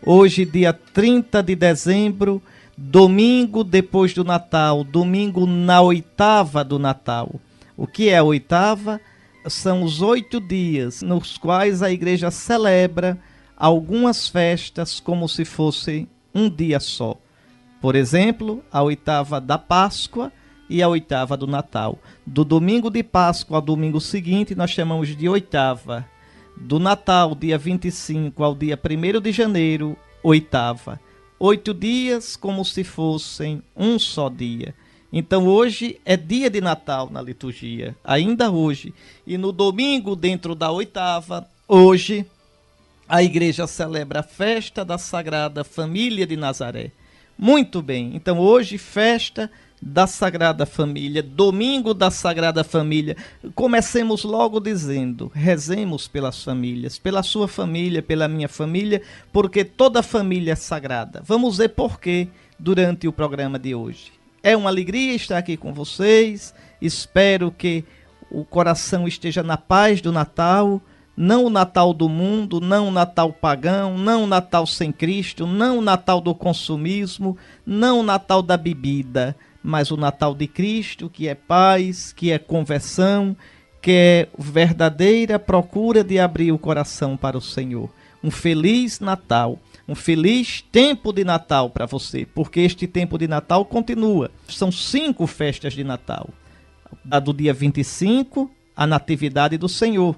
Hoje, dia 30 de dezembro, domingo depois do Natal, domingo na oitava do Natal. O que é a oitava? São os 8 dias nos quais a igreja celebra algumas festas como se fosse um dia só. Por exemplo, a oitava da Páscoa e a oitava do Natal. Do domingo de Páscoa ao domingo seguinte, nós chamamos de oitava. Do Natal, dia 25 ao dia 1º de janeiro, oitava. 8 dias como se fossem um só dia. Então hoje é dia de Natal na liturgia, ainda hoje. E no domingo, dentro da oitava, hoje, a igreja celebra a festa da Sagrada Família de Nazaré. Muito bem, então hoje festa da Sagrada Família, domingo da Sagrada Família. Comecemos logo dizendo, rezemos pelas famílias, pela sua família, pela minha família, porque toda família é sagrada. Vamos ver por quê durante o programa de hoje. É uma alegria estar aqui com vocês, espero que o coração esteja na paz do Natal, não o Natal do mundo, não o Natal pagão, não o Natal sem Cristo, não o Natal do consumismo, não o Natal da bebida, mas o Natal de Cristo, que é paz, que é conversão, que é verdadeira procura de abrir o coração para o Senhor. Um feliz Natal, um feliz tempo de Natal para você, porque este tempo de Natal continua. São 5 festas de Natal. A do dia 25, a Natividade do Senhor.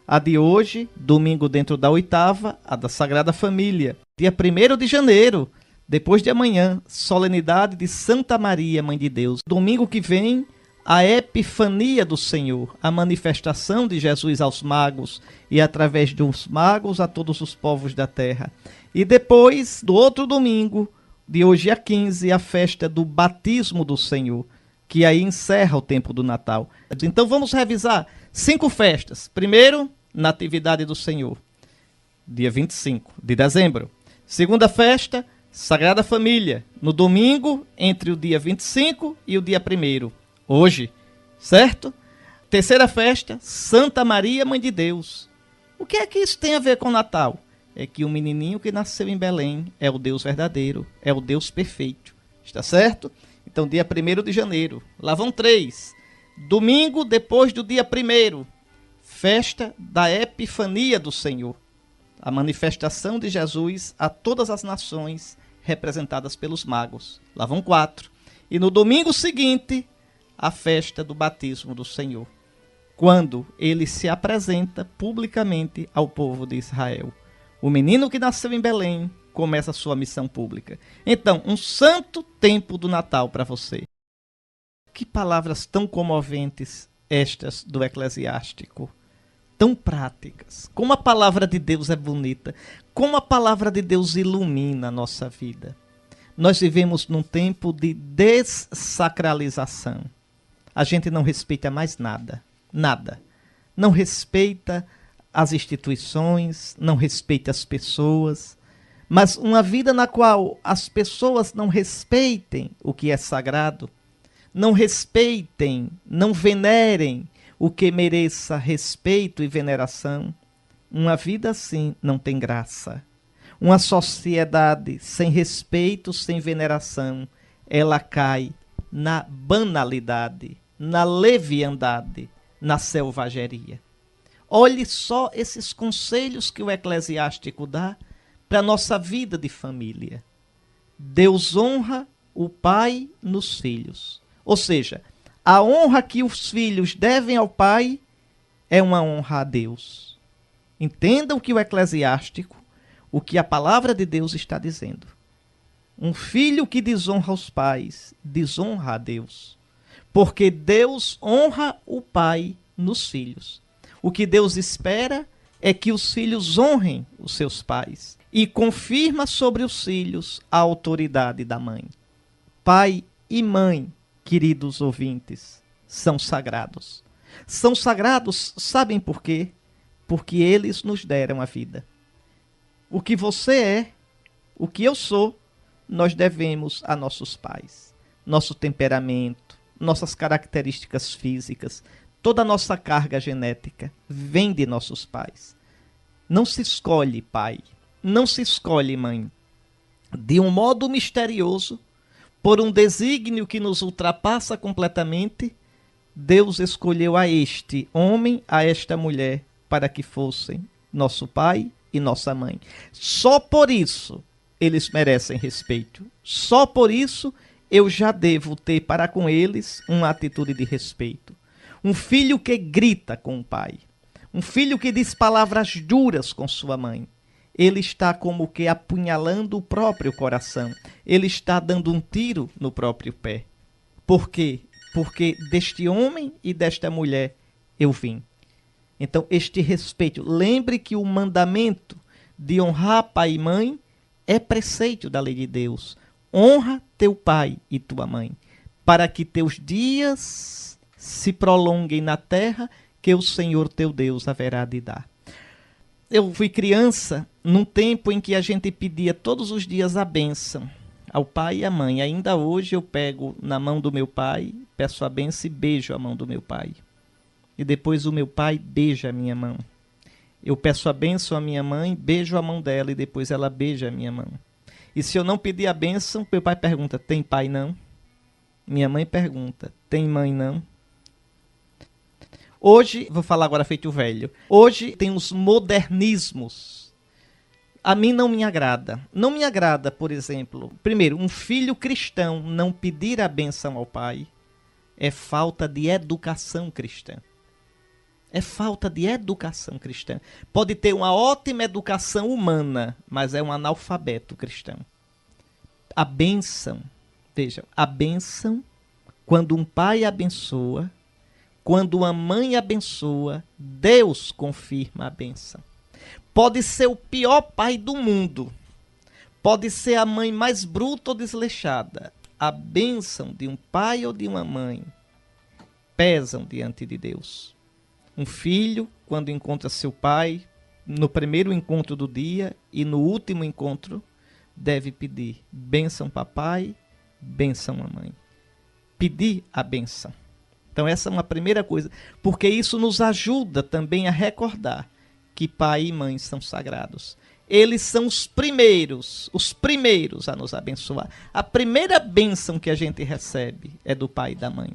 A de hoje, domingo dentro da oitava, a da Sagrada Família. Dia 1º de janeiro, depois de amanhã, solenidade de Santa Maria, Mãe de Deus. Domingo que vem, a Epifania do Senhor, a manifestação de Jesus aos magos e através dos magos a todos os povos da terra. E depois, do outro domingo, de hoje a 15, a festa do batismo do Senhor, que aí encerra o tempo do Natal. Então vamos revisar 5 festas. Primeiro, Natividade do Senhor, dia 25 de dezembro. Segunda festa, Sagrada Família, no domingo, entre o dia 25 e o dia 1º, hoje, certo? Terceira festa, Santa Maria, Mãe de Deus. O que é que isso tem a ver com o Natal? É que o menininho que nasceu em Belém é o Deus verdadeiro, é o Deus perfeito, está certo? Então, dia 1º de janeiro, lá vão 3. Domingo, depois do dia 1º, festa da Epifania do Senhor, a manifestação de Jesus a todas as nações representadas pelos magos. Lá vão 4. E no domingo seguinte, a festa do batismo do Senhor, quando ele se apresenta publicamente ao povo de Israel. O menino que nasceu em Belém começa a sua missão pública. Então, um santo tempo do Natal para você. Que palavras tão comoventes estas do Eclesiástico. Tão práticas. Como a palavra de Deus é bonita. Como a palavra de Deus ilumina a nossa vida. Nós vivemos num tempo de dessacralização. A gente não respeita mais nada. Nada. Não respeita as instituições, não respeita as pessoas. Mas uma vida na qual as pessoas não respeitem o que é sagrado, não respeitem, não venerem o que mereça respeito e veneração, uma vida assim não tem graça. Uma sociedade sem respeito, sem veneração, ela cai na banalidade, na leviandade, na selvageria. Olhe só esses conselhos que o Eclesiástico dá para a nossa vida de família. Deus honra o pai nos filhos. Ou seja, a honra que os filhos devem ao pai é uma honra a Deus. Entendam que o Eclesiástico, o que a palavra de Deus está dizendo. Um filho que desonra os pais, desonra a Deus. Porque Deus honra o pai nos filhos. O que Deus espera é que os filhos honrem os seus pais. E confirma sobre os filhos a autoridade da mãe. Pai e mãe, queridos ouvintes, são sagrados. São sagrados, sabem por quê? Porque eles nos deram a vida. O que você é, o que eu sou, nós devemos a nossos pais. Nosso temperamento, nossas características físicas, toda a nossa carga genética vem de nossos pais. Não se escolhe pai, não se escolhe, mãe. De um modo misterioso, por um desígnio que nos ultrapassa completamente, Deus escolheu a este homem, a esta mulher, para que fossem nosso pai e nossa mãe. Só por isso eles merecem respeito. Só por isso eu já devo ter para com eles uma atitude de respeito. Um filho que grita com o pai. Um filho que diz palavras duras com sua mãe. Ele está como que apunhalando o próprio coração. Ele está dando um tiro no próprio pé. Por quê? Porque deste homem e desta mulher eu vim. Então, este respeito. Lembre que o mandamento de honrar pai e mãe é preceito da lei de Deus. Honra teu pai e tua mãe, para que teus dias se prolonguem na terra que o Senhor teu Deus haverá de dar. Eu fui criança num tempo em que a gente pedia todos os dias a bênção ao pai e à mãe. Ainda hoje eu pego na mão do meu pai, peço a bênção e beijo a mão do meu pai. E depois o meu pai beija a minha mão. Eu peço a bênção à minha mãe, beijo a mão dela e depois ela beija a minha mão. E se eu não pedir a bênção, meu pai pergunta, tem pai não? Minha mãe pergunta, tem mãe não? Hoje, vou falar agora feito velho, hoje tem os modernismos. A mim não me agrada. Não me agrada, por exemplo, primeiro, um filho cristão não pedir a bênção ao pai é falta de educação cristã. É falta de educação cristã. Pode ter uma ótima educação humana, mas é um analfabeto cristão. A bênção, vejam, a bênção, quando um pai abençoa, quando uma mãe abençoa, Deus confirma a bênção. Pode ser o pior pai do mundo, pode ser a mãe mais bruta ou desleixada. A bênção de um pai ou de uma mãe pesam diante de Deus. Um filho, quando encontra seu pai, no primeiro encontro do dia e no último encontro, deve pedir bênção papai, bênção mamãe. Pedir a bênção. Então essa é uma primeira coisa, porque isso nos ajuda também a recordar que pai e mãe são sagrados. Eles são os primeiros a nos abençoar. A primeira bênção que a gente recebe é do pai e da mãe,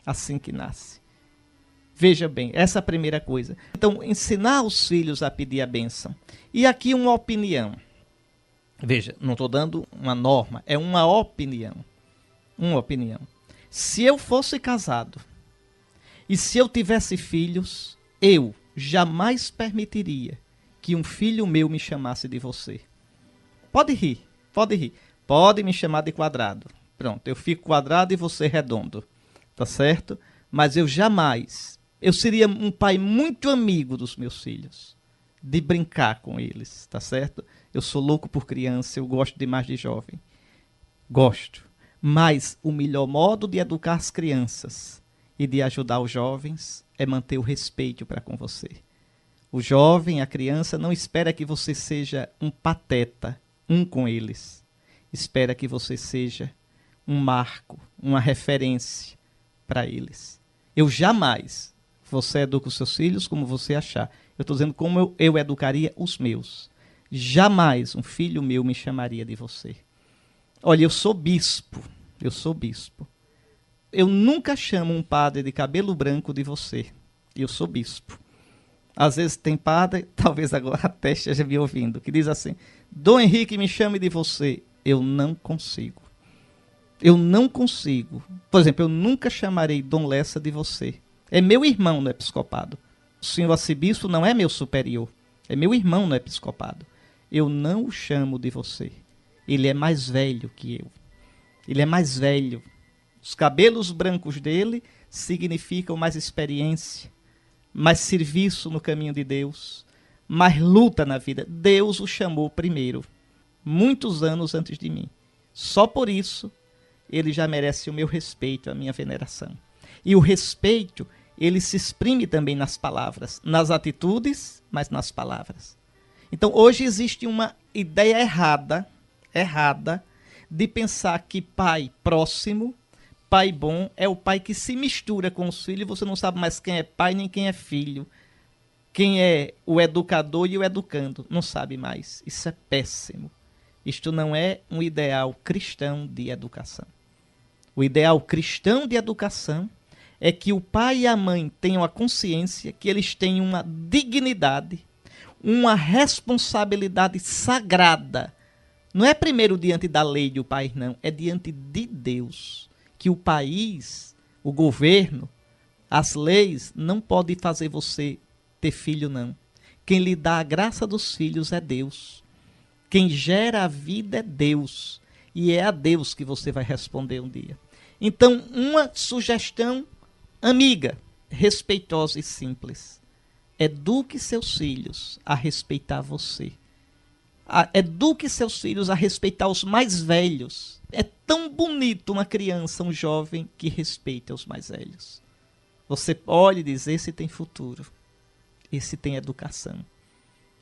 assim que nasce. Veja bem, essa é a primeira coisa. Então, ensinar os filhos a pedir a bênção. E aqui uma opinião. Veja, não estou dando uma norma, é uma opinião. Uma opinião. Se eu fosse casado e se eu tivesse filhos, eu jamais permitiria que um filho meu me chamasse de você. Pode rir, pode rir. Pode me chamar de quadrado. Pronto, eu fico quadrado e você redondo. Tá certo? Mas eu jamais... Eu seria um pai muito amigo dos meus filhos, de brincar com eles, tá certo? Eu sou louco por criança, eu gosto demais de jovem. Gosto. Mas o melhor modo de educar as crianças e de ajudar os jovens é manter o respeito para com você. O jovem, a criança, não espera que você seja um pateta, um com eles. Espera que você seja um marco, uma referência para eles. Eu jamais... Você educa os seus filhos como você achar. Eu estou dizendo como eu educaria os meus. Jamais um filho meu me chamaria de você. Olha, eu sou bispo. Eu sou bispo. Eu nunca chamo um padre de cabelo branco de você. Eu sou bispo. Às vezes tem padre, talvez agora até esteja me ouvindo, que diz assim, Dom Henrique, me chame de você. Eu não consigo. Eu não consigo. Por exemplo, eu nunca chamarei Dom Lessa de você. É meu irmão no episcopado. O senhor arcebispo não é meu superior. É meu irmão no episcopado. Eu não o chamo de você. Ele é mais velho que eu. Ele é mais velho. Os cabelos brancos dele significam mais experiência, mais serviço no caminho de Deus, mais luta na vida. Deus o chamou primeiro, muitos anos antes de mim. Só por isso, ele já merece o meu respeito, a minha veneração. E o respeito, ele se exprime também nas palavras, nas atitudes, mas nas palavras. Então, hoje existe uma ideia errada, de pensar que pai próximo, pai bom, é o pai que se mistura com os filhos e você não sabe mais quem é pai nem quem é filho. Quem é o educador e o educando não sabe mais. Isso é péssimo. Isto não é um ideal cristão de educação. O ideal cristão de educação é que o pai e a mãe tenham a consciência que eles têm uma dignidade, uma responsabilidade sagrada. Não é primeiro diante da lei do pai, não. É diante de Deus. Que o país, o governo, as leis não podem fazer você ter filho, não. Quem lhe dá a graça dos filhos é Deus. Quem gera a vida é Deus. E é a Deus que você vai responder um dia. Então, uma sugestão amiga, respeitosa e simples. Eduque seus filhos a respeitar você. Eduque seus filhos a respeitar os mais velhos. É tão bonito uma criança, um jovem que respeita os mais velhos. Você olha e diz, esse tem futuro. Esse tem educação.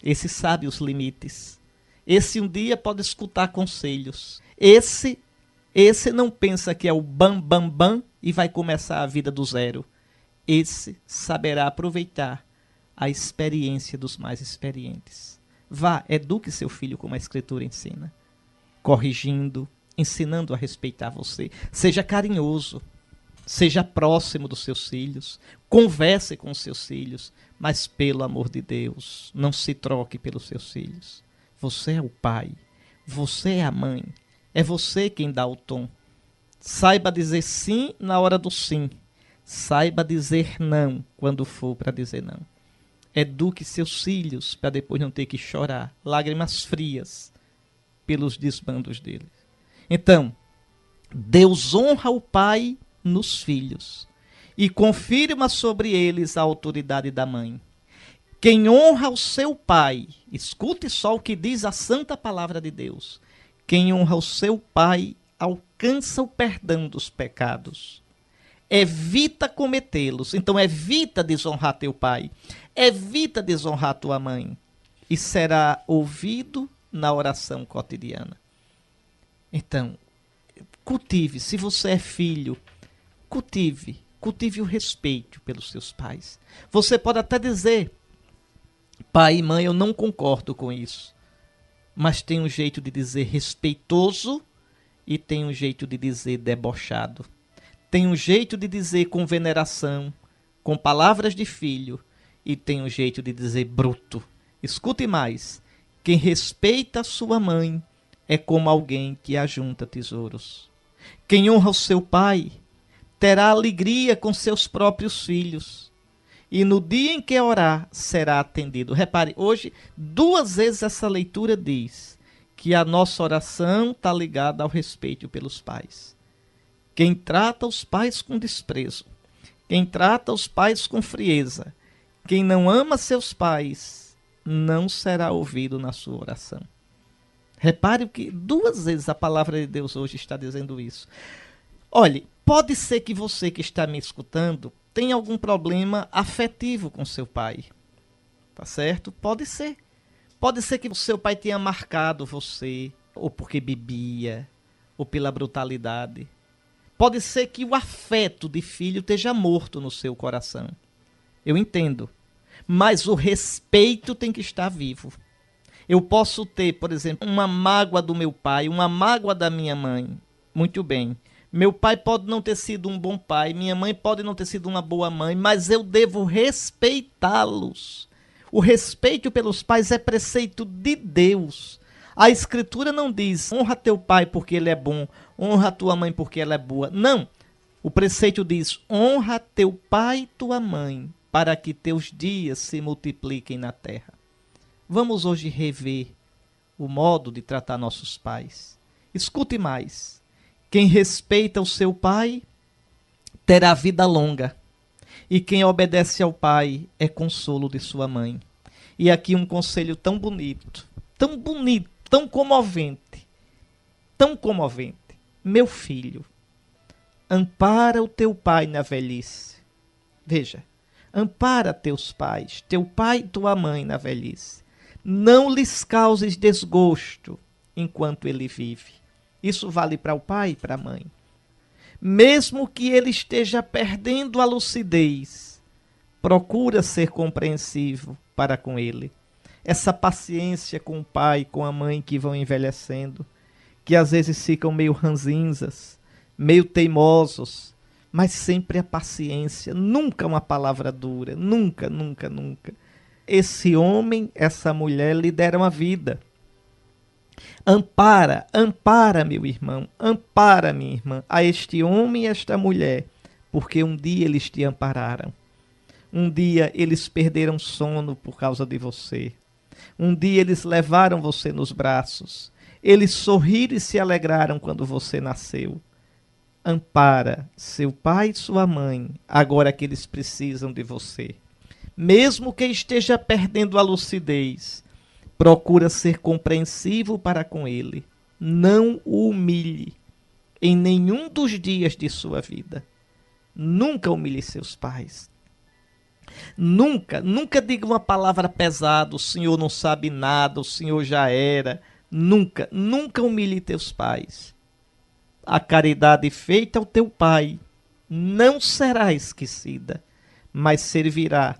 Esse sabe os limites. Esse um dia pode escutar conselhos. Esse não pensa que é o bam, bam, bam e vai começar a vida do zero. Esse saberá aproveitar a experiência dos mais experientes. Vá, eduque seu filho como a Escritura ensina. Corrigindo, ensinando a respeitar você. Seja carinhoso. Seja próximo dos seus filhos. Converse com os seus filhos. Mas, pelo amor de Deus, não se troque pelos seus filhos. Você é o pai. Você é a mãe. É você quem dá o tom. Saiba dizer sim na hora do sim. Saiba dizer não quando for para dizer não. Eduque seus filhos para depois não ter que chorar lágrimas frias pelos desbandos deles. Então, Deus honra o pai nos filhos e confirma sobre eles a autoridade da mãe. Quem honra o seu pai, escute só o que diz a santa palavra de Deus. Quem honra o seu pai alcança o perdão dos pecados. Evita cometê-los. Então evita desonrar teu pai. Evita desonrar tua mãe. E será ouvido na oração cotidiana. Então, cultive. Se você é filho, cultive o respeito pelos seus pais. Você pode até dizer, pai e mãe, eu não concordo com isso. Mas tem um jeito de dizer respeitoso e tem um jeito de dizer debochado. Tem um jeito de dizer com veneração, com palavras de filho, e tem um jeito de dizer bruto. Escute mais, quem respeita sua mãe é como alguém que ajunta tesouros. Quem honra o seu pai terá alegria com seus próprios filhos. E no dia em que orar, será atendido. Repare, hoje, 2 vezes essa leitura diz que a nossa oração está ligada ao respeito pelos pais. Quem trata os pais com desprezo, quem trata os pais com frieza, quem não ama seus pais, não será ouvido na sua oração. Repare que 2 vezes a palavra de Deus hoje está dizendo isso. Olhe, pode ser que você que está me escutando tenha algum problema afetivo com seu pai. Tá certo? Pode ser. Pode ser que o seu pai tenha marcado você, ou porque bebia, ou pela brutalidade. Pode ser que o afeto de filho esteja morto no seu coração. Eu entendo. Mas o respeito tem que estar vivo. Eu posso ter, por exemplo, uma mágoa do meu pai, uma mágoa da minha mãe. Muito bem. Meu pai pode não ter sido um bom pai, minha mãe pode não ter sido uma boa mãe, mas eu devo respeitá-los. O respeito pelos pais é preceito de Deus. A Escritura não diz, honra teu pai porque ele é bom, honra tua mãe porque ela é boa. Não. O preceito diz, honra teu pai e tua mãe, para que teus dias se multipliquem na terra. Vamos hoje rever o modo de tratar nossos pais. Escute mais. Quem respeita o seu pai terá vida longa. E quem obedece ao pai é consolo de sua mãe. E aqui um conselho tão bonito, tão comovente, tão comovente. Meu filho, ampara o teu pai na velhice. Veja, ampara teus pais, teu pai e tua mãe na velhice. Não lhes causes desgosto enquanto ele vive. Isso vale para o pai e para a mãe. Mesmo que ele esteja perdendo a lucidez, procura ser compreensivo para com ele. Essa paciência com o pai, com a mãe que vão envelhecendo, que às vezes ficam meio ranzinzas, meio teimosos, mas sempre a paciência, nunca uma palavra dura, nunca, nunca, nunca. Esse homem, essa mulher lhe deram a vida. Ampara, ampara, meu irmão, ampara, minha irmã, a este homem e esta mulher, porque um dia eles te ampararam. Um dia eles perderam sono por causa de você. Um dia eles levaram você nos braços. Eles sorriram e se alegraram quando você nasceu. Ampara seu pai e sua mãe, agora que eles precisam de você. Mesmo que esteja perdendo a lucidez, procura ser compreensivo para com ele. Não o humilhe em nenhum dos dias de sua vida. Nunca humilhe seus pais. Nunca, nunca diga uma palavra pesada, o senhor não sabe nada, o senhor já era. Nunca, nunca humilhe teus pais. A caridade feita ao teu pai não será esquecida, mas servirá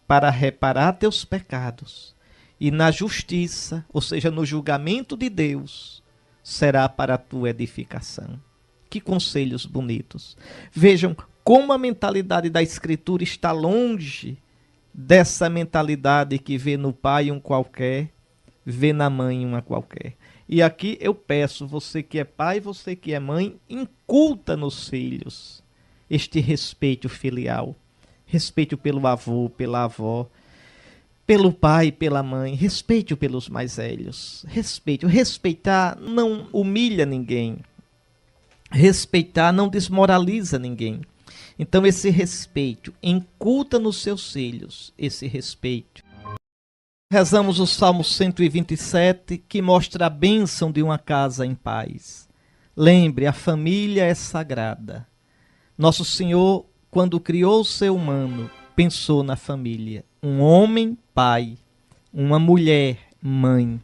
para reparar teus pecados. E na justiça, ou seja, no julgamento de Deus, será para a tua edificação. Que conselhos bonitos. Vejam como a mentalidade da Escritura está longe dessa mentalidade que vê no pai um qualquer, vê na mãe uma qualquer. E aqui eu peço, você que é pai, você que é mãe, inculta nos filhos este respeito filial. Respeito pelo avô, pela avó, pelo pai, pela mãe. Respeito pelos mais velhos. Respeito. Respeitar não humilha ninguém. Respeitar não desmoraliza ninguém. Então esse respeito, inculta nos seus filhos esse respeito. Rezamos o Salmo 127, que mostra a bênção de uma casa em paz. Lembre, a família é sagrada. Nosso Senhor, quando criou o ser humano, pensou na família. Um homem, pai. Uma mulher, mãe.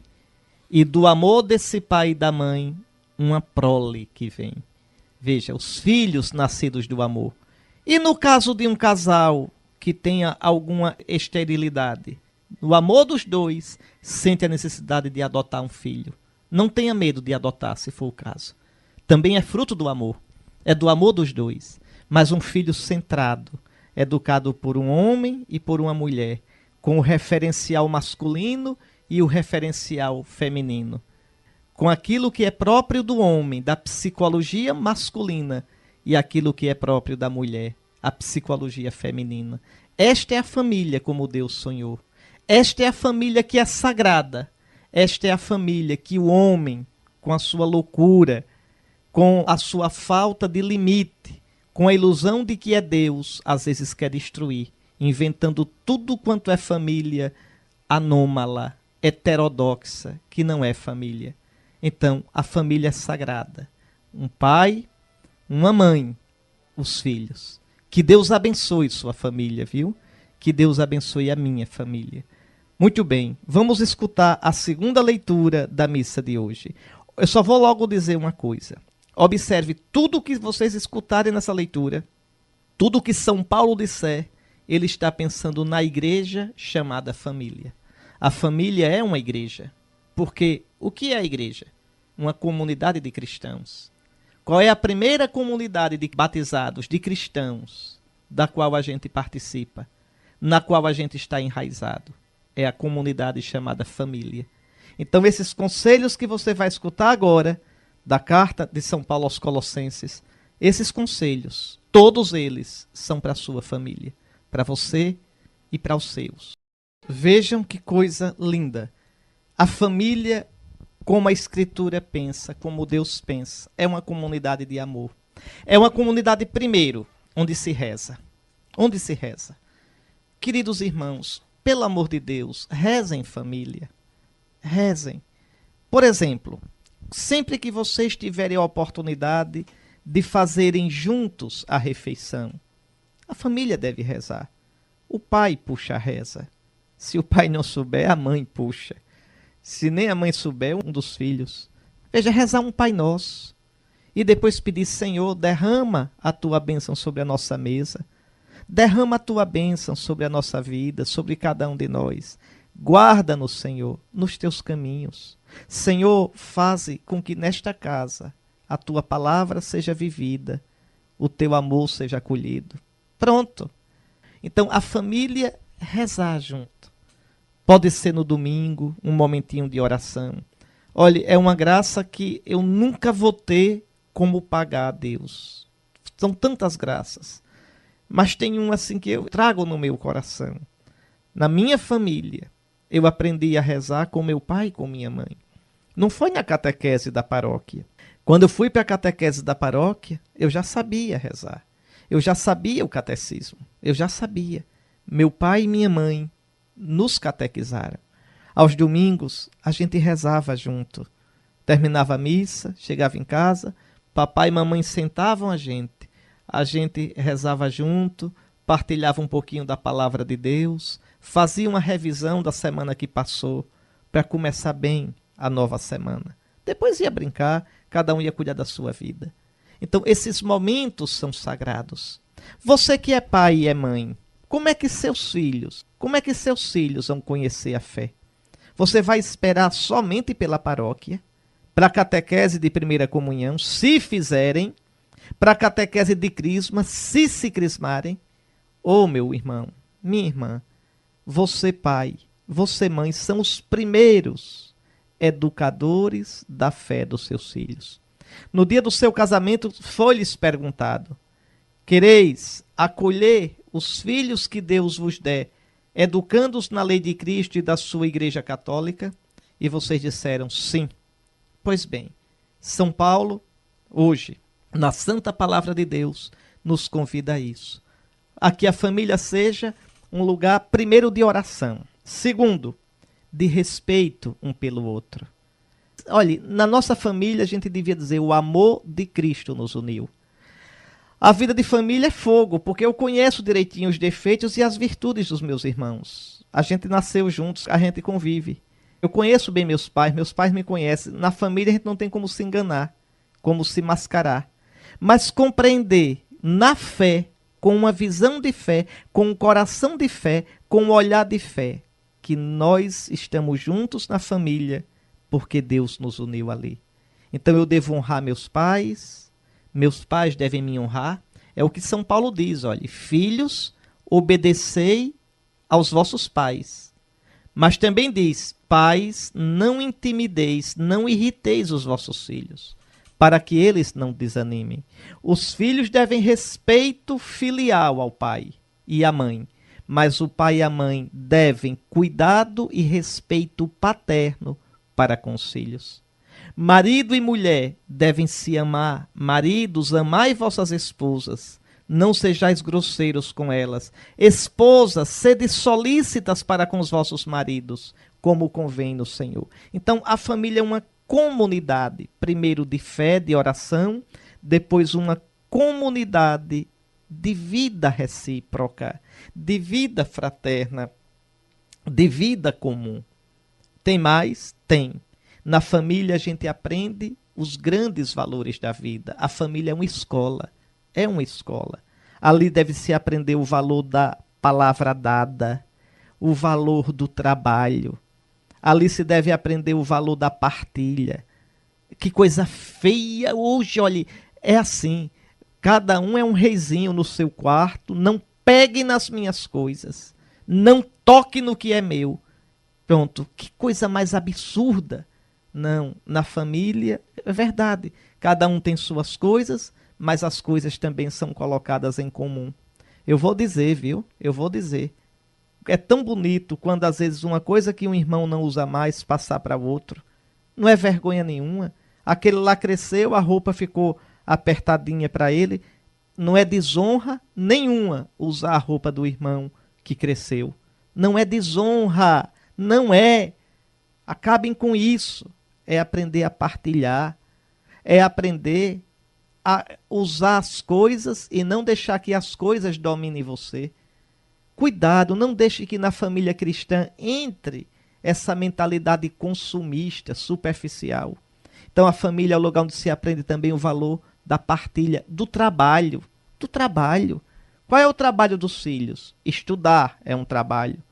E do amor desse pai e da mãe, uma prole que vem. Veja, os filhos nascidos do amor. E no caso de um casal que tenha alguma esterilidade, o amor dos dois sente a necessidade de adotar um filho. Não tenha medo de adotar, se for o caso. Também é fruto do amor. É do amor dos dois. Mas um filho centrado, educado por um homem e por uma mulher, com o referencial masculino e o referencial feminino. Com aquilo que é próprio do homem, da psicologia masculina, e aquilo que é próprio da mulher, a psicologia feminina. Esta é a família como Deus sonhou. Esta é a família que é sagrada. Esta é a família que o homem, com a sua loucura, com a sua falta de limite, com a ilusão de que é Deus, às vezes quer destruir, inventando tudo quanto é família anômala, heterodoxa, que não é família. Então, a família é sagrada. Um pai, uma mãe, os filhos. Que Deus abençoe sua família, viu? Que Deus abençoe a minha família. Muito bem, vamos escutar a segunda leitura da missa de hoje. Eu só vou logo dizer uma coisa. Observe tudo o que vocês escutarem nessa leitura, tudo o que São Paulo disser, ele está pensando na igreja chamada família. A família é uma igreja, porque o que é a igreja? Uma comunidade de cristãos. Qual é a primeira comunidade de batizados, de cristãos, da qual a gente participa, na qual a gente está enraizado? É a comunidade chamada família. Então esses conselhos que você vai escutar agora, da carta de São Paulo aos Colossenses, esses conselhos, todos eles são para a sua família, para você e para os seus. Vejam que coisa linda. A família, como a Escritura pensa, como Deus pensa, é uma comunidade de amor. É uma comunidade, primeiro, onde se reza. Onde se reza. Queridos irmãos, pelo amor de Deus, rezem família. Rezem. Por exemplo, sempre que vocês tiverem a oportunidade de fazerem juntos a refeição, a família deve rezar. O pai puxa a reza. Se o pai não souber, a mãe puxa. Se nem a mãe souber, um dos filhos. Veja, rezar um Pai Nosso. E depois pedir, Senhor, derrama a tua bênção sobre a nossa mesa. Derrama a tua bênção sobre a nossa vida, sobre cada um de nós. Guarda-nos, Senhor, nos teus caminhos. Senhor, faze com que nesta casa a tua palavra seja vivida, o teu amor seja acolhido. Pronto. Então, a família rezar junto. Pode ser no domingo, um momentinho de oração. Olha, é uma graça que eu nunca vou ter como pagar a Deus. São tantas graças. Mas tem uma assim que eu trago no meu coração. Na minha família, eu aprendi a rezar com meu pai e com minha mãe. Não foi na catequese da paróquia. Quando eu fui para a catequese da paróquia, eu já sabia rezar. Eu já sabia o catecismo. Eu já sabia. Meu pai e minha mãe nos catequizaram. Aos domingos, a gente rezava junto. Terminava a missa, chegava em casa, papai e mamãe sentavam a gente rezava junto, partilhava um pouquinho da palavra de Deus, fazia uma revisão da semana que passou, para começar bem a nova semana. Depois ia brincar, cada um ia cuidar da sua vida. Então, esses momentos são sagrados. Você que é pai e é mãe, como é que seus filhos vão conhecer a fé? Você vai esperar somente pela paróquia, para a catequese de primeira comunhão, se fizerem, para a catequese de crisma, se crismarem? Ô, meu irmão, minha irmã, você pai, você mãe, são os primeiros educadores da fé dos seus filhos. No dia do seu casamento, foi-lhes perguntado: quereis acolher os filhos que Deus vos der, educando-os na lei de Cristo e da sua Igreja Católica? E vocês disseram sim. Pois bem, São Paulo, hoje, na Santa Palavra de Deus, nos convida a isso. A que a família seja um lugar, primeiro, de oração. Segundo, de respeito um pelo outro. Olha, na nossa família a gente devia dizer: o amor de Cristo nos uniu. A vida de família é fogo, porque eu conheço direitinho os defeitos e as virtudes dos meus irmãos. A gente nasceu juntos, a gente convive. Eu conheço bem meus pais me conhecem. Na família a gente não tem como se enganar, como se mascarar. Mas compreender na fé, com uma visão de fé, com um coração de fé, com um olhar de fé, que nós estamos juntos na família, porque Deus nos uniu ali. Então eu devo honrar meus pais devem me honrar. É o que São Paulo diz, olha: filhos, obedecei aos vossos pais. Mas também diz: pais, não intimideis, não irriteis os vossos filhos, para que eles não desanimem. Os filhos devem respeito filial ao pai e à mãe, mas o pai e a mãe devem cuidado e respeito paterno para com os filhos. Marido e mulher devem se amar. Maridos, amai vossas esposas, não sejais grosseiros com elas. Esposas, sede solícitas para com os vossos maridos, como convém no Senhor. Então, a família é uma comunidade, primeiro de fé, de oração, depois uma comunidade de vida recíproca, de vida fraterna, de vida comum. Tem mais? Tem. Na família a gente aprende os grandes valores da vida. A família é uma escola. É uma escola. Ali deve-se aprender o valor da palavra dada, o valor do trabalho. Ali se deve aprender o valor da partilha. Que coisa feia hoje, olha, é assim. Cada um é um reizinho no seu quarto. Não pegue nas minhas coisas. Não toque no que é meu. Pronto, que coisa mais absurda. Não, na família, é verdade. Cada um tem suas coisas, mas as coisas também são colocadas em comum. Eu vou dizer, viu? Eu vou dizer. É tão bonito quando às vezes uma coisa que um irmão não usa mais passar para o outro. Não é vergonha nenhuma. Aquele lá cresceu, a roupa ficou apertadinha para ele. Não é desonra nenhuma usar a roupa do irmão que cresceu. Não é desonra, não é. Acabem com isso. É aprender a partilhar, é aprender a usar as coisas e não deixar que as coisas dominem você. Cuidado, não deixe que na família cristã entre essa mentalidade consumista, superficial. Então a família é o lugar onde se aprende também o valor da partilha, do trabalho. Qual é o trabalho dos filhos? Estudar é um trabalho.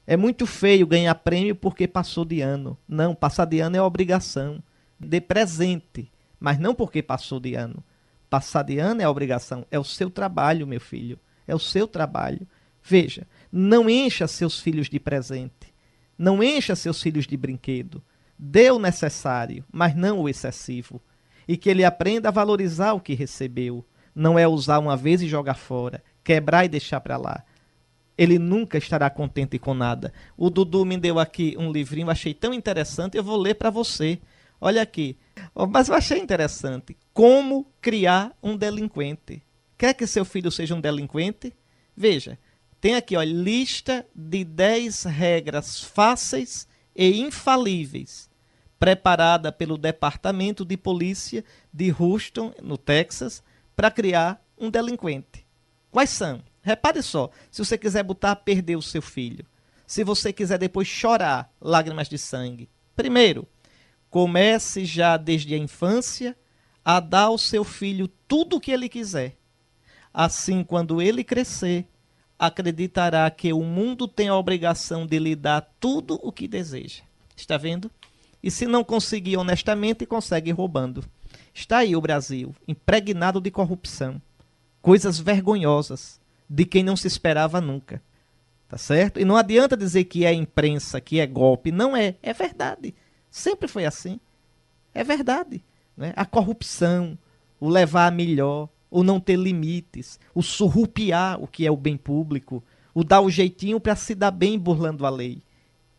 É muito feio ganhar prêmio porque passou de ano. Não, passar de ano é obrigação. Dê presente, mas não porque passou de ano. Passar de ano é obrigação. É o seu trabalho, meu filho. É o seu trabalho. Veja, não encha seus filhos de presente. Não encha seus filhos de brinquedo. Dê o necessário, mas não o excessivo. E que ele aprenda a valorizar o que recebeu. Não é usar uma vez e jogar fora, quebrar e deixar para lá. Ele nunca estará contente com nada. O Dudu me deu aqui um livrinho, achei tão interessante, eu vou ler para você. Olha aqui. Mas eu achei interessante. Como criar um delinquente. Quer que seu filho seja um delinquente? Veja, tem aqui, ó, lista de 10 regras fáceis e infalíveis, preparada pelo Departamento de Polícia de Houston, no Texas, para criar um delinquente. Quais são? Repare só, se você quiser botar a perder o seu filho, se você quiser depois chorar lágrimas de sangue. Primeiro, comece já desde a infância a dar ao seu filho tudo o que ele quiser. Assim, quando ele crescer, acreditará que o mundo tem a obrigação de lhe dar tudo o que deseja. Está vendo? E se não conseguir honestamente, consegue roubando. Está aí o Brasil, impregnado de corrupção. Coisas vergonhosas de quem não se esperava nunca. Tá certo? E não adianta dizer que é imprensa, que é golpe. Não é. É verdade. Sempre foi assim. É verdade. Né? A corrupção, o levar a melhor, o não ter limites, o surrupiar o que é o bem público, o dar o jeitinho para se dar bem burlando a lei.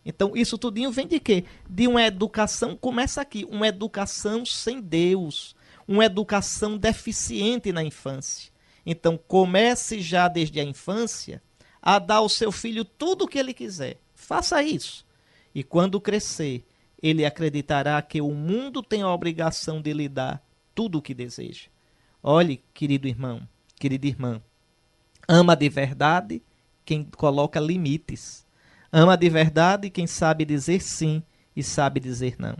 Então, isso tudinho vem de quê? De uma educação, começa aqui, uma educação sem Deus, uma educação deficiente na infância. Então, comece já desde a infância a dar ao seu filho tudo o que ele quiser. Faça isso. E quando crescer, ele acreditará que o mundo tem a obrigação de lhe dar tudo o que deseja. Olhe, querido irmão, querida irmã, ama de verdade quem coloca limites. Ama de verdade quem sabe dizer sim e sabe dizer não.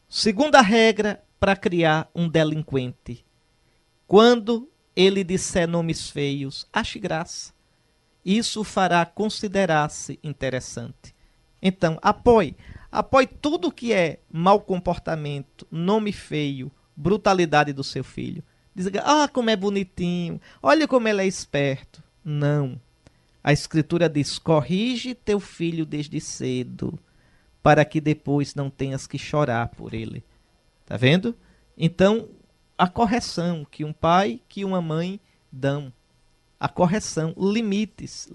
Segunda regra para criar um delinquente. Quando ele disser nomes feios, ache graça. Isso fará considerar-se interessante. Então, apoie tudo que é mau comportamento, nome feio, brutalidade do seu filho. Diga, como é bonitinho, olha como ele é esperto. Não. A Escritura diz, corrige teu filho desde cedo, para que depois não tenhas que chorar por ele. Tá vendo? Então, a correção que um pai, que uma mãe dão. A correção, limites.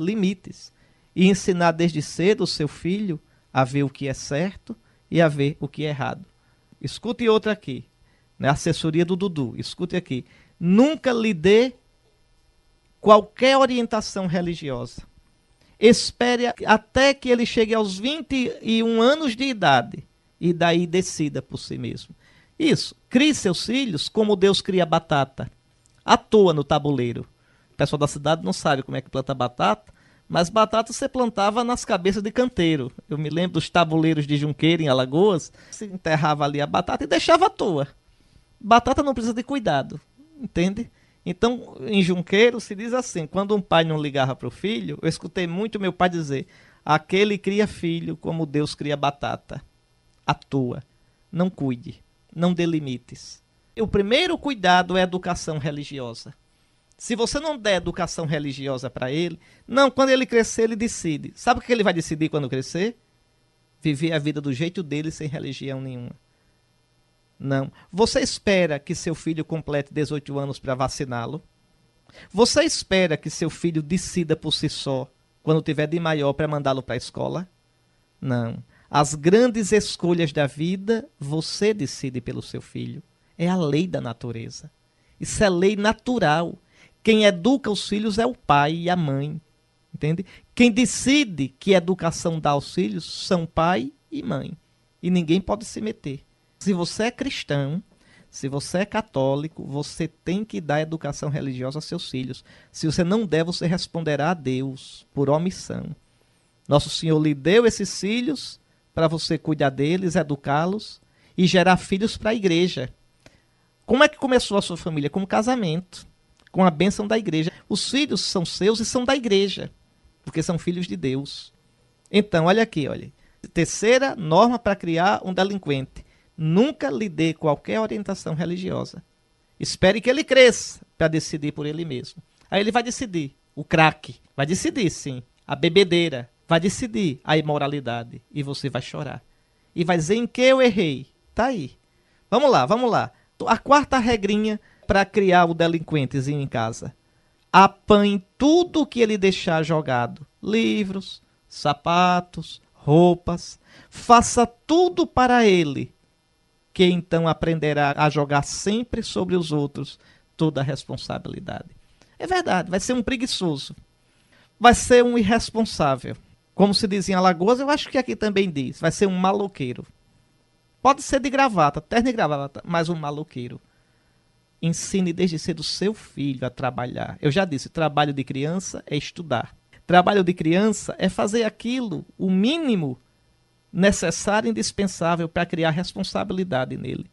E ensinar desde cedo o seu filho a ver o que é certo e a ver o que é errado. Escute outra aqui, né? Assessoria do Dudu, escute aqui. Nunca lhe dê qualquer orientação religiosa. Espere até que ele chegue aos 21 anos de idade e daí decida por si mesmo. Isso, crie seus filhos como Deus cria batata, à toa no tabuleiro. O pessoal da cidade não sabe como é que planta batata, mas batata você plantava nas cabeças de canteiro. Eu me lembro dos tabuleiros de Junqueira, em Alagoas, você enterrava ali a batata e deixava à toa. Batata não precisa de cuidado, entende? Então, em Junqueiro se diz assim, quando um pai não ligava para o filho, eu escutei muito meu pai dizer, aquele cria filho como Deus cria batata, à toa. Não cuide, não dê limites. O primeiro cuidado é a educação religiosa. Se você não der educação religiosa para ele, não, quando ele crescer, ele decide. Sabe o que ele vai decidir quando crescer? Viver a vida do jeito dele, sem religião nenhuma. Não. Você espera que seu filho complete 18 anos para vaciná-lo? Você espera que seu filho decida por si só, quando tiver de maior, para mandá-lo para a escola? Não. As grandes escolhas da vida, você decide pelo seu filho. É a lei da natureza. Isso é lei natural. Quem educa os filhos é o pai e a mãe. Entende? Quem decide que educação dá aos filhos são pai e mãe. E ninguém pode se meter. Se você é cristão, se você é católico, você tem que dar educação religiosa aos seus filhos. Se você não der, você responderá a Deus por omissão. Nosso Senhor lhe deu esses filhos para você cuidar deles, educá-los e gerar filhos para a igreja. Como é que começou a sua família? Com um casamento, com a bênção da igreja. Os filhos são seus e são da igreja, porque são filhos de Deus. Então, olha aqui, olha. Terceira norma para criar um delinquente. Nunca lhe dê qualquer orientação religiosa. Espere que ele cresça para decidir por ele mesmo. Aí ele vai decidir. O crack vai decidir, sim. A bebedeira vai decidir a imoralidade. E você vai chorar. E vai dizer em que eu errei. Tá aí. Vamos lá, vamos lá. A quarta regrinha para criar o delinquentezinho em casa. Apanhe tudo que ele deixar jogado. Livros, sapatos, roupas. Faça tudo para ele, que então aprenderá a jogar sempre sobre os outros toda a responsabilidade. É verdade, vai ser um preguiçoso. Vai ser um irresponsável. Como se diz em Alagoas, eu acho que aqui também diz. Vai ser um maloqueiro. Pode ser de gravata, terno e gravata, mas um maloqueiro. Ensine desde cedo seu filho a trabalhar. Eu já disse, trabalho de criança é estudar. Trabalho de criança é fazer aquilo, o mínimo necessário e indispensável para criar responsabilidade nele.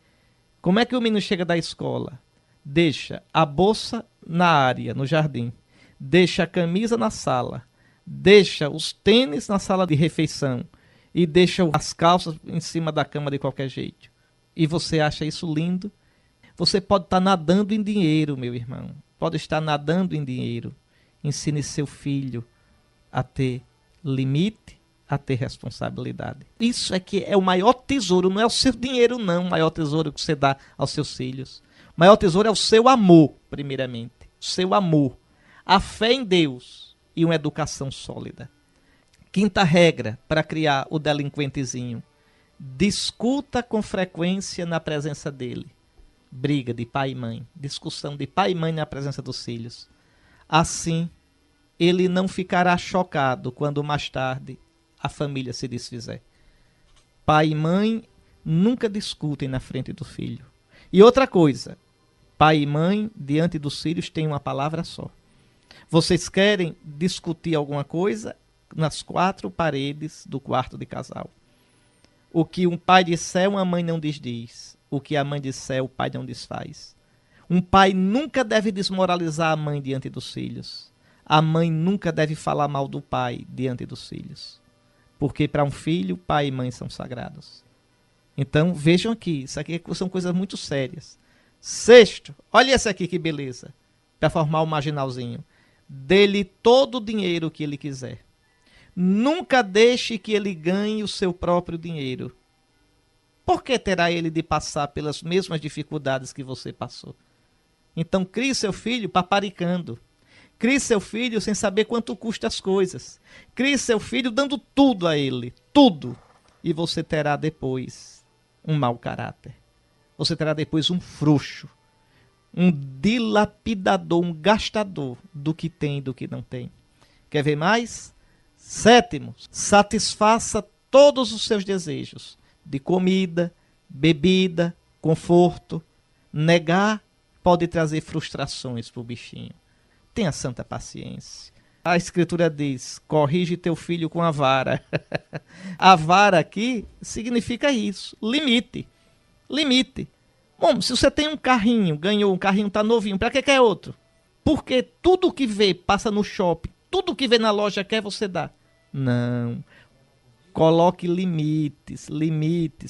Como é que o menino chega da escola? Deixa a bolsa na área, no jardim. Deixa a camisa na sala. Deixa os tênis na sala de refeição. E deixa as calças em cima da cama de qualquer jeito. E você acha isso lindo? Você pode estar nadando em dinheiro, meu irmão. Pode estar nadando em dinheiro. Ensine seu filho a ter limite, a ter responsabilidade. Isso é que é o maior tesouro. Não é o seu dinheiro, não. O maior tesouro que você dá aos seus filhos. O maior tesouro é o seu amor, primeiramente. O seu amor. A fé em Deus e uma educação sólida. Quinta regra para criar o delinquentezinho. Discuta com frequência na presença dele. Briga de pai e mãe. Discussão de pai e mãe na presença dos filhos. Assim, ele não ficará chocado quando mais tarde a família se desfizer. Pai e mãe nunca discutem na frente do filho. E outra coisa, pai e mãe diante dos filhos têm uma palavra só. Vocês querem discutir alguma coisa nas quatro paredes do quarto de casal. O que um pai disser, uma mãe não desdiz. O que a mãe disser, o pai não desfaz. Um pai nunca deve desmoralizar a mãe diante dos filhos. A mãe nunca deve falar mal do pai diante dos filhos. Porque para um filho, pai e mãe são sagrados. Então, vejam aqui, isso aqui são coisas muito sérias. Sexto, olha esse aqui que beleza, para formar o marginalzinho. Dê-lhe todo o dinheiro que ele quiser. Nunca deixe que ele ganhe o seu próprio dinheiro. Por que terá ele de passar pelas mesmas dificuldades que você passou? Então, crie seu filho paparicando. Crie seu filho sem saber quanto custa as coisas. Crie seu filho dando tudo a ele. Tudo. E você terá depois um mau caráter. Você terá depois um frouxo. Um dilapidador, um gastador do que tem e do que não tem. Quer ver mais? Sétimo, satisfaça todos os seus desejos de comida, bebida, conforto. Negar pode trazer frustrações para o bichinho. Tenha santa paciência. A escritura diz, corrige teu filho com a vara. A vara aqui significa isso, limite. Limite. Bom, se você tem um carrinho, ganhou um carrinho, está novinho, para que quer outro? Porque tudo que vê, passa no shopping, tudo que vê na loja quer, você dá. Não. Coloque limites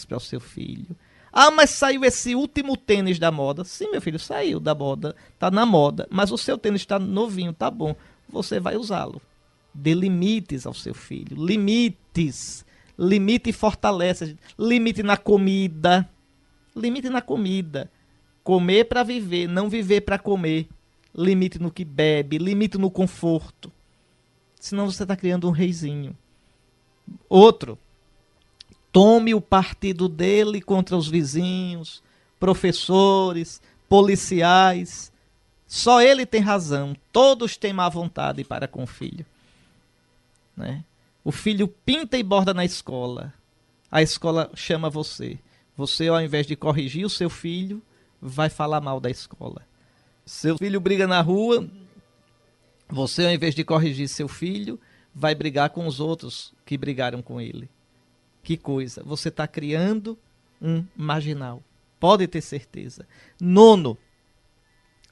para o seu filho. Ah, mas saiu esse último tênis da moda. Sim, meu filho, saiu da moda, está na moda, mas o seu tênis está novinho, tá bom. Você vai usá-lo. Dê limites ao seu filho. Limites. Limite fortalece. Limite na comida. Limite na comida. Comer para viver, não viver para comer. Limite no que bebe, limite no conforto. Senão você está criando um reizinho. Outro. Tome o partido dele contra os vizinhos, professores, policiais. Só ele tem razão. Todos têm má vontade para com o filho. Né? O filho pinta e borda na escola. A escola chama você. Você, ao invés de corrigir o seu filho, vai falar mal da escola. Seu filho briga na rua, você, ao invés de corrigir seu filho, vai brigar com os outros que brigaram com ele. Que coisa, você está criando um marginal. Pode ter certeza. Nono,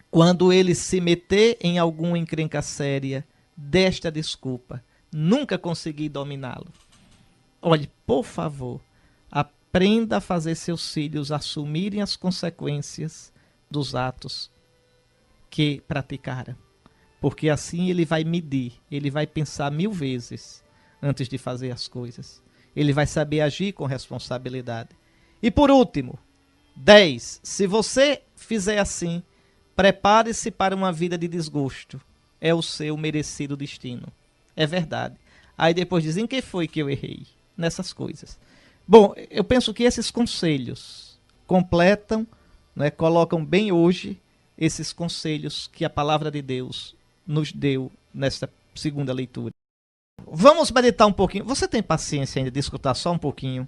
Quando ele se meter em alguma encrenca séria, desta desculpa. Nunca consegui dominá-lo. Olhe, por favor, aprenda a fazer seus filhos assumirem as consequências dos atos que praticaram. Porque assim ele vai medir, ele vai pensar 1000 vezes antes de fazer as coisas. Ele vai saber agir com responsabilidade. E por último, 10. Se você fizer assim, prepare-se para uma vida de desgosto. É o seu merecido destino. É verdade. Aí depois dizem, em que foi que eu errei? Nessas coisas. Bom, eu penso que esses conselhos completam, né, colocam bem hoje esses conselhos que a palavra de Deus nos deu nesta segunda leitura. Vamos meditar um pouquinho. Você tem paciência ainda de escutar só um pouquinho?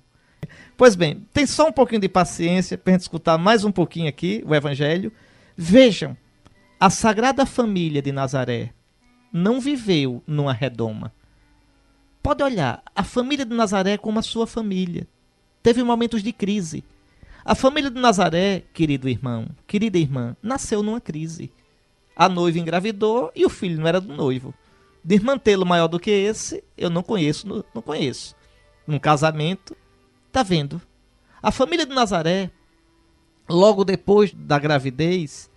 Pois bem, tem só um pouquinho de paciência para a gente escutar mais um pouquinho aqui o Evangelho. Vejam, a Sagrada Família de Nazaré não viveu numa redoma. Pode olhar, a família de Nazaré é como a sua família. Teve momentos de crise. A família de Nazaré, querido irmão, querida irmã, nasceu numa crise. A noiva engravidou e o filho não era do noivo. Desmantê-lo maior do que esse, eu não conheço, não conheço. Um casamento, tá vendo? A família de Nazaré, logo depois da gravidez,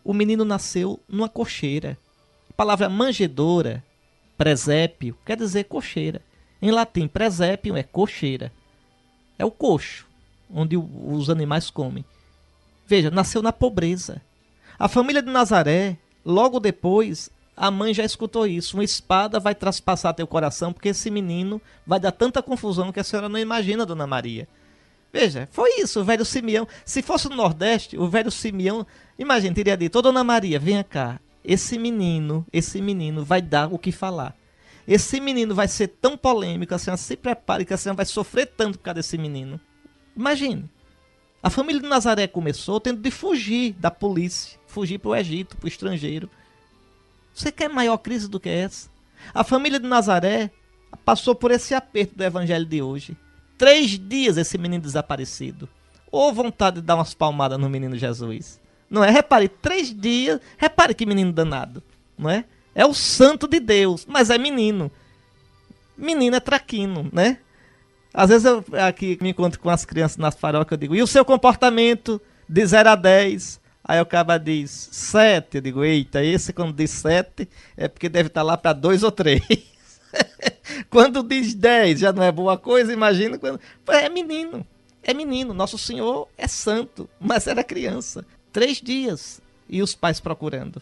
o menino nasceu numa cocheira. A palavra manjedoura, presépio, quer dizer cocheira. Em latim, presépio é cocheira. É o coxo, onde os animais comem. Veja, nasceu na pobreza. A família de Nazaré, logo depois, a mãe já escutou isso. Uma espada vai traspassar teu coração, porque esse menino vai dar tanta confusão que a senhora não imagina, Dona Maria. Veja, foi isso, o velho Simeão. Se fosse no Nordeste, o velho Simeão, imagina, teria dito, ô Dona Maria, venha cá. Esse menino vai dar o que falar. Esse menino vai ser tão polêmico, a senhora se prepare que a senhora vai sofrer tanto por causa desse menino. Imagine. A família de Nazaré começou tendo de fugir da polícia, fugir para o Egito, para o estrangeiro. Você quer maior crise do que essa? A família de Nazaré passou por esse aperto do evangelho de hoje. 3 dias esse menino desaparecido. Ou vontade de dar umas palmadas no menino Jesus. Não é? Repare, 3 dias. Repare que menino danado. Não é? É o santo de Deus, mas é menino. Menino é traquino, né? Às vezes eu aqui me encontro com as crianças nas paróquias, eu digo, e o seu comportamento de 0 a 10? Aí o cara diz 7, eu digo, eita, esse quando diz 7 é porque deve estar lá para 2 ou 3. Quando diz 10 já não é boa coisa, imagina quando... É menino, Nosso Senhor é santo, mas era criança. 3 dias e os pais procurando.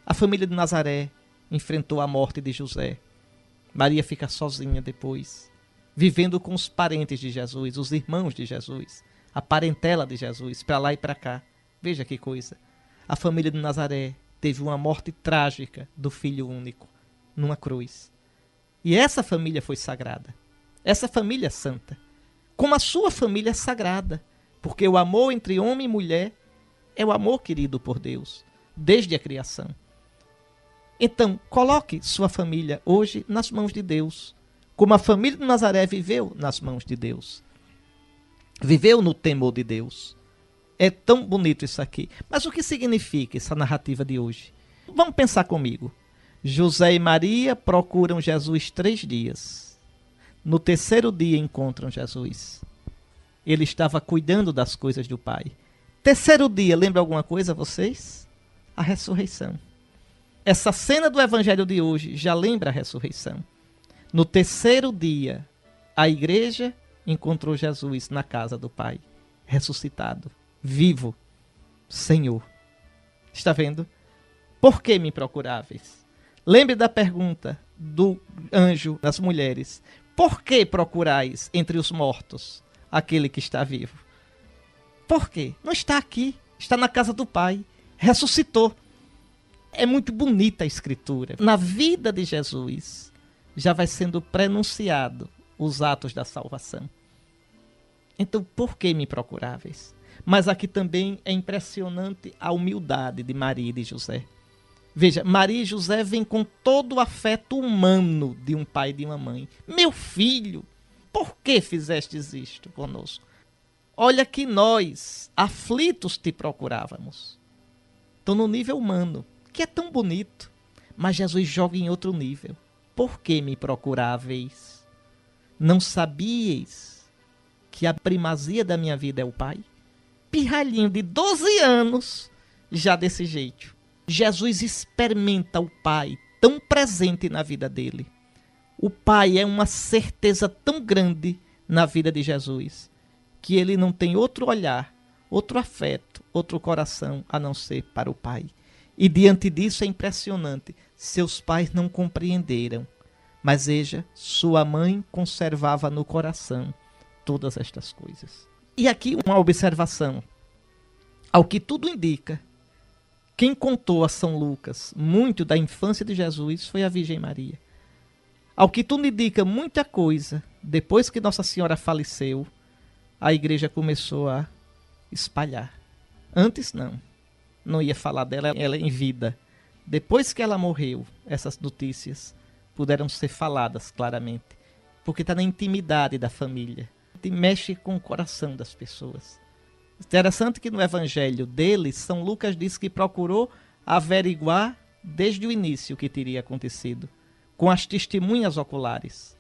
A família de Nazaré enfrentou a morte de José. Maria fica sozinha depois, vivendo com os parentes de Jesus, os irmãos de Jesus, a parentela de Jesus, para lá e para cá. Veja que coisa. A família de Nazaré teve uma morte trágica do filho único, numa cruz. E essa família foi sagrada. Essa família é santa. Como a sua família é sagrada. Porque o amor entre homem e mulher é o amor querido por Deus, desde a criação. Então, coloque sua família hoje nas mãos de Deus. Como a família de Nazaré viveu nas mãos de Deus. Viveu no temor de Deus. É tão bonito isso aqui. Mas o que significa essa narrativa de hoje? Vamos pensar comigo. José e Maria procuram Jesus 3 dias. No 3º dia encontram Jesus. Ele estava cuidando das coisas do Pai. 3º dia, lembra alguma coisa vocês? A ressurreição. Essa cena do evangelho de hoje já lembra a ressurreição. No 3º dia, a igreja encontrou Jesus na casa do Pai, ressuscitado, vivo, Senhor. Está vendo? Por que me procuráveis? Lembre da pergunta do anjo das mulheres. Por que procurais entre os mortos aquele que está vivo? Por quê? Não está aqui, está na casa do Pai, ressuscitou. É muito bonita a escritura. Na vida de Jesus já vai sendo prenunciado os atos da salvação. Então, por que me procuráveis? Mas aqui também é impressionante a humildade de Maria e de José. Veja, Maria e José vêm com todo o afeto humano de um pai e de uma mãe. Meu filho, por que fizestes isto conosco? Olha que nós, aflitos, te procurávamos. Estão no nível humano, que é tão bonito. Mas Jesus joga em outro nível. Por que me procuráveis? Não sabíeis que a primazia da minha vida é o Pai? Pirralhinho de 12 anos, já desse jeito. Jesus experimenta o Pai tão presente na vida dele. O Pai é uma certeza tão grande na vida de Jesus, que ele não tem outro olhar, outro afeto, outro coração, a não ser para o Pai. E diante disso é impressionante. Seus pais não compreenderam. Mas veja, sua mãe conservava no coração todas estas coisas. E aqui uma observação. Ao que tudo indica, quem contou a São Lucas muito da infância de Jesus foi a Virgem Maria. Ao que tudo indica muita coisa, depois que Nossa Senhora faleceu, a igreja começou a espalhar. Antes não ia falar dela, ela em vida. Depois que ela morreu, essas notícias puderam ser faladas claramente, porque está na intimidade da família, e mexe com o coração das pessoas. Interessante que no evangelho dele, São Lucas diz que procurou averiguar desde o início o que teria acontecido, com as testemunhas oculares.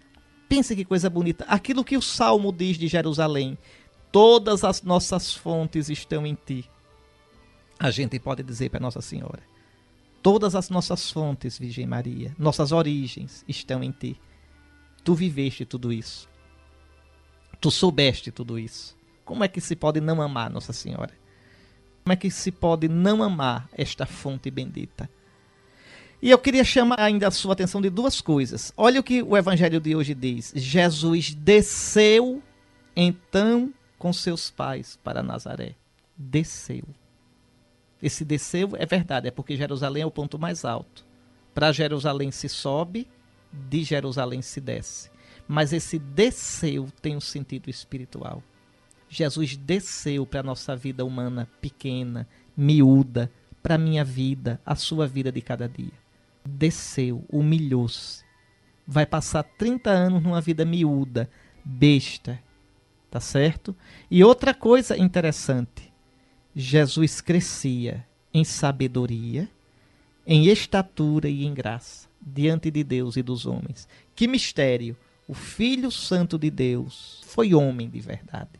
Pense que coisa bonita, aquilo que o Salmo diz de Jerusalém: todas as nossas fontes estão em ti. A gente pode dizer para Nossa Senhora: todas as nossas fontes, Virgem Maria, nossas origens estão em ti. Tu viveste tudo isso. Tu soubeste tudo isso. Como é que se pode não amar Nossa Senhora? Como é que se pode não amar esta fonte bendita? E eu queria chamar ainda a sua atenção de duas coisas. Olha o que o evangelho de hoje diz. Jesus desceu, então, com seus pais para Nazaré. Desceu. Esse desceu é verdade, é porque Jerusalém é o ponto mais alto. Para Jerusalém se sobe, de Jerusalém se desce. Mas esse desceu tem um sentido espiritual. Jesus desceu para a nossa vida humana pequena, miúda, para a minha vida, a sua vida de cada dia. Desceu, humilhou-se. Vai passar 30 anos numa vida miúda, besta, tá certo? E outra coisa interessante, Jesus crescia em sabedoria, em estatura e em graça, diante de Deus e dos homens. Que mistério! O Filho Santo de Deus foi homem de verdade.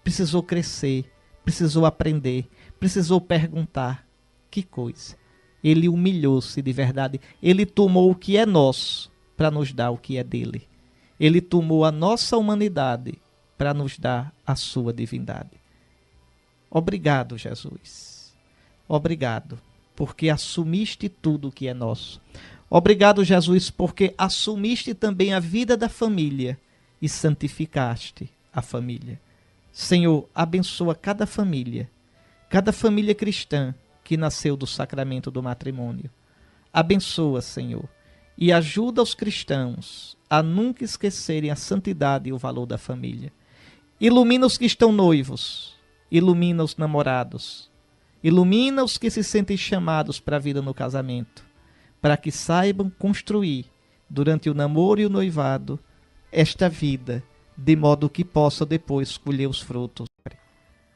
Precisou crescer, precisou aprender, precisou perguntar. Que coisa! Ele humilhou-se de verdade. Ele tomou o que é nosso para nos dar o que é dele. Ele tomou a nossa humanidade para nos dar a sua divindade. Obrigado, Jesus. Obrigado, porque assumiste tudo o que é nosso. Obrigado, Jesus, porque assumiste também a vida da família e santificaste a família. Senhor, abençoa cada família cristã que nasceu do sacramento do matrimônio. Abençoa, Senhor, e ajuda os cristãos a nunca esquecerem a santidade e o valor da família. Ilumina os que estão noivos, ilumina os namorados, ilumina os que se sentem chamados para a vida no casamento, para que saibam construir, durante o namoro e o noivado, esta vida, de modo que possa depois colher os frutos.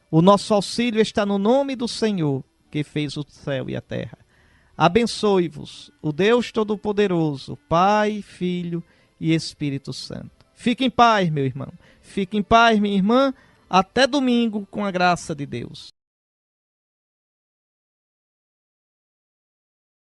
O nosso auxílio está no nome do Senhor, que fez o céu e a terra. Abençoe-vos o Deus Todo-Poderoso, Pai, Filho e Espírito Santo. Fique em paz, meu irmão. Fique em paz, minha irmã. Até domingo, com a graça de Deus.